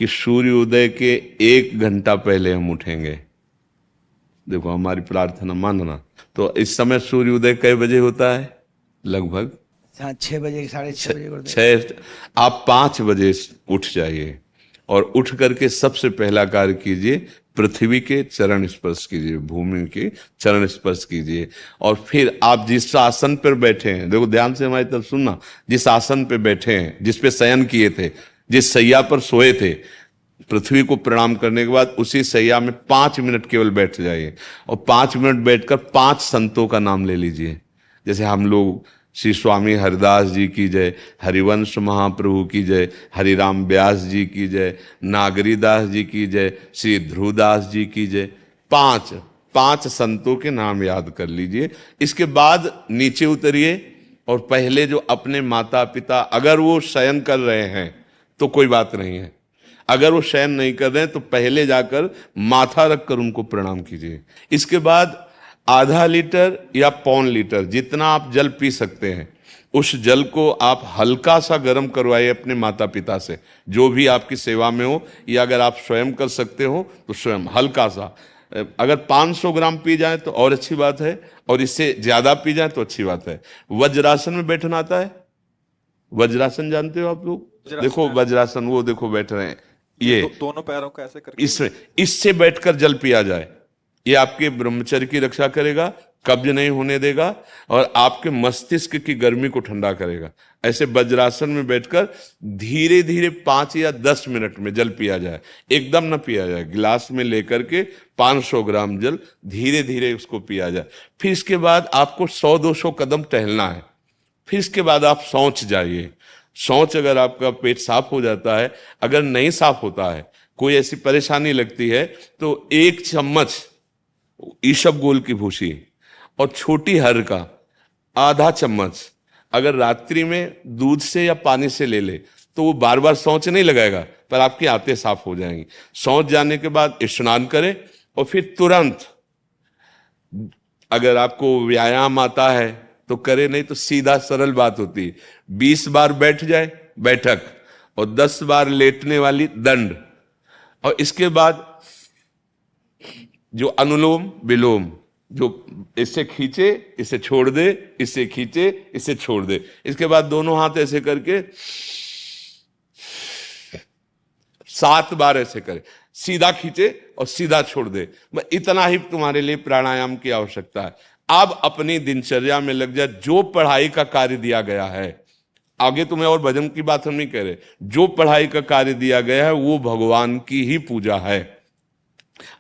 कि सूर्योदय के 1 घंटा पहले हम उठेंगे। देखो हमारी प्रार्थना मानना। तो इस समय सूर्योदय कई बजे होता है? लगभग 6 बजे, 6:30 बजे गुरुदेव। छः। आप 5 बजे उठ जाइए और उठ करके सबसे पहला कार्य कीजिए, पृथ्वी के चरण स्पर्श कीजिए, भूमि के चरण स्पर्श कीजिए। और फिर आप जिस आसन पर बैठे हैं, देखो ध्यान से हमारी तरफ सुनना, जिस आसन पे बैठे हैं, जिस पे शयन किए थे, जिस सैया पर सोए थे, पृथ्वी को प्रणाम करने के बाद उसी सैया में 5 मिनट केवल बैठ जाइए और 5 मिनट बैठकर 5 संतों का नाम ले लीजिए। जैसे हम लोग श्री स्वामी हरिदास जी की जय, हरिवंश महाप्रभु की जय, हरिराम व्यास जी की जय, नागरीदास जी की जय, श्री ध्रुवदास जी की जय, पांच पांच संतों के नाम याद कर लीजिए। इसके बाद नीचे उतरिए और पहले जो अपने माता पिता, अगर वो शयन कर रहे हैं तो कोई बात नहीं है, अगर वो शयन नहीं कर रहे हैं तो पहले जाकर माथा रखकर उनको प्रणाम कीजिए। इसके बाद आधा लीटर या पौन लीटर जितना आप जल पी सकते हैं, उस जल को आप हल्का सा गर्म करवाइए अपने माता पिता से, जो भी आपकी सेवा में हो, या अगर आप स्वयं कर सकते हो तो स्वयं हल्का सा। अगर 500 ग्राम पी जाए तो और अच्छी बात है, और इससे ज्यादा पी जाए तो अच्छी बात है। वज्रासन में बैठना आता है? वज्रासन जानते हो आप लोग? देखो वज्रासन, वो देखो बैठ रहे हैं, ये दोनों पैरों को ऐसे करके इसमें, इससे बैठकर जल पिया जाए। ये आपके ब्रह्मचर्य की रक्षा करेगा, कब्ज नहीं होने देगा और आपके मस्तिष्क की गर्मी को ठंडा करेगा। ऐसे वज्रासन में बैठकर धीरे धीरे 5 या 10 मिनट में जल पिया जाए, एकदम ना पिया जाए। गिलास में लेकर के 500 ग्राम जल धीरे धीरे उसको पिया जाए। फिर इसके बाद आपको 100-200 कदम टहलना है। फिर इसके बाद आप शौच जाइए। शौच, अगर आपका पेट साफ हो जाता है, अगर नहीं साफ होता है, कोई ऐसी परेशानी लगती है, तो 1 चम्मच ईसबगोल की भूसी और छोटी हर का आधा चम्मच अगर रात्रि में दूध से या पानी से ले ले तो वो बार बार शौच नहीं लगाएगा, पर आपकी आंतें साफ हो जाएंगी। शौच जाने के बाद स्नान करें और फिर तुरंत, अगर आपको व्यायाम आता है तो करे, नहीं तो सीधा सरल बात होती है, 20 बार बैठ जाए बैठक और 10 बार लेटने वाली दंड। और इसके बाद जो अनुलोम विलोम, जो इससे खींचे इसे छोड़ दे, इससे खींचे इसे छोड़ दे, इसके बाद दोनों हाथ ऐसे करके 7 बार ऐसे करे, सीधा खींचे और सीधा छोड़ दे। इतना ही तुम्हारे लिए प्राणायाम की आवश्यकता है। अब अपनी दिनचर्या में लग जा। जो पढ़ाई का कार्य दिया गया है, आगे तुम्हें और भजन की बात हम नहीं कह रहे, जो पढ़ाई का कार्य दिया गया है वो भगवान की ही पूजा है।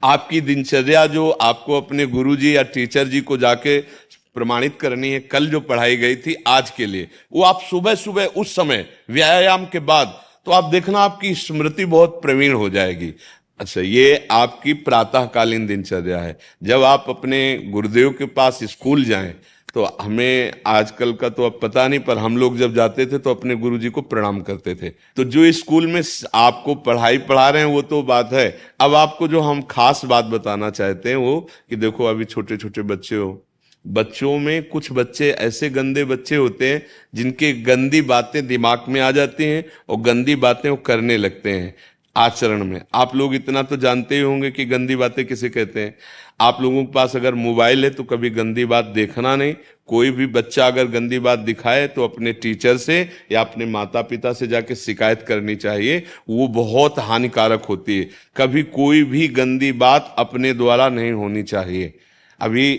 आपकी दिनचर्या जो आपको अपने गुरुजी या टीचर जी को जाके प्रमाणित करनी है, कल जो पढ़ाई गई थी आज के लिए, वो आप सुबह सुबह उस समय व्यायाम के बाद, तो आप देखना आपकी स्मृति बहुत प्रवीण हो जाएगी। अच्छा, ये आपकी प्रातःकालीन दिनचर्या है। जब आप अपने गुरुदेव के पास स्कूल जाएं, तो हमें आजकल का तो अब पता नहीं, पर हम लोग जब जाते थे तो अपने गुरुजी को प्रणाम करते थे। तो जो स्कूल में आपको पढ़ाई पढ़ा रहे हैं वो तो बात है, अब आपको जो हम खास बात बताना चाहते हैं वो कि देखो अभी छोटे छोटे बच्चे हो, बच्चों में कुछ बच्चे ऐसे गंदे बच्चे होते हैं जिनके गंदी बातें दिमाग में आ जाती हैं और गंदी बातें वो करने लगते हैं आचरण में। आप लोग इतना तो जानते ही होंगे कि गंदी बातें किसे कहते हैं। आप लोगों के पास अगर मोबाइल है तो कभी गंदी बात देखना नहीं। कोई भी बच्चा अगर गंदी बात दिखाए तो अपने टीचर से या अपने माता पिता से जाके शिकायत करनी चाहिए, वो बहुत हानिकारक होती है। कभी कोई भी गंदी बात अपने द्वारा नहीं होनी चाहिए। अभी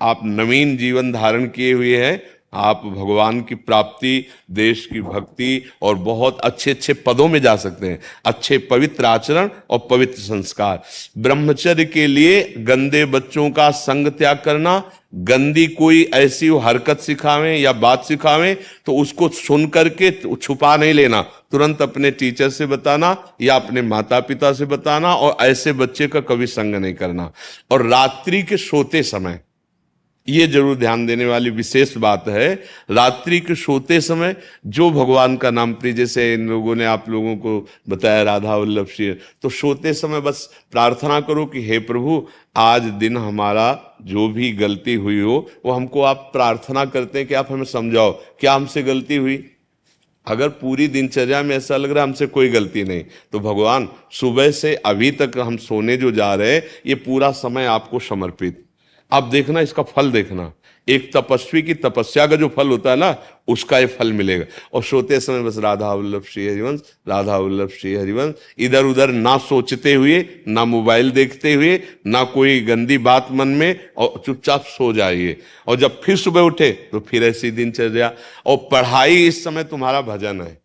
आप नवीन जीवन धारण किए हुए हैं, आप भगवान की प्राप्ति, देश की भक्ति और बहुत अच्छे अच्छे पदों में जा सकते हैं। अच्छे पवित्र आचरण और पवित्र संस्कार। ब्रह्मचर्य के लिए गंदे बच्चों का संग त्याग करना, गंदी कोई ऐसी हरकत सिखावें या बात सिखावें तो उसको सुन करके छुपा नहीं लेना, तुरंत अपने टीचर से बताना या अपने माता पिता से बताना, और ऐसे बच्चे का कभी संग नहीं करना। और रात्रि के सोते समय ये जरूर ध्यान देने वाली विशेष बात है, रात्रि के सोते समय जो भगवान का नाम प्रिय, जैसे इन लोगों ने आप लोगों को बताया राधा वल्लभ श्री, तो सोते समय बस प्रार्थना करो कि हे प्रभु, आज दिन हमारा जो भी गलती हुई हो वो हमको आप प्रार्थना करते हैं कि आप हमें समझाओ क्या हमसे गलती हुई। अगर पूरी दिनचर्या में ऐसा लग रहा है हमसे कोई गलती नहीं, तो भगवान सुबह से अभी तक हम सोने जो जा रहे हैं ये पूरा समय आपको समर्पित। आप देखना इसका फल देखना, एक तपस्वी की तपस्या का जो फल होता है ना उसका ये फल मिलेगा। और सोते समय बस राधा वल्लभ श्री हरिवंश, राधा वल्लभ श्री हरिवंश, इधर उधर ना सोचते हुए, ना मोबाइल देखते हुए, ना कोई गंदी बात मन में, और चुपचाप सो जाइए। और जब फिर सुबह उठे तो फिर ऐसी दिनचर्या। और पढ़ाई इस समय तुम्हारा भजन है,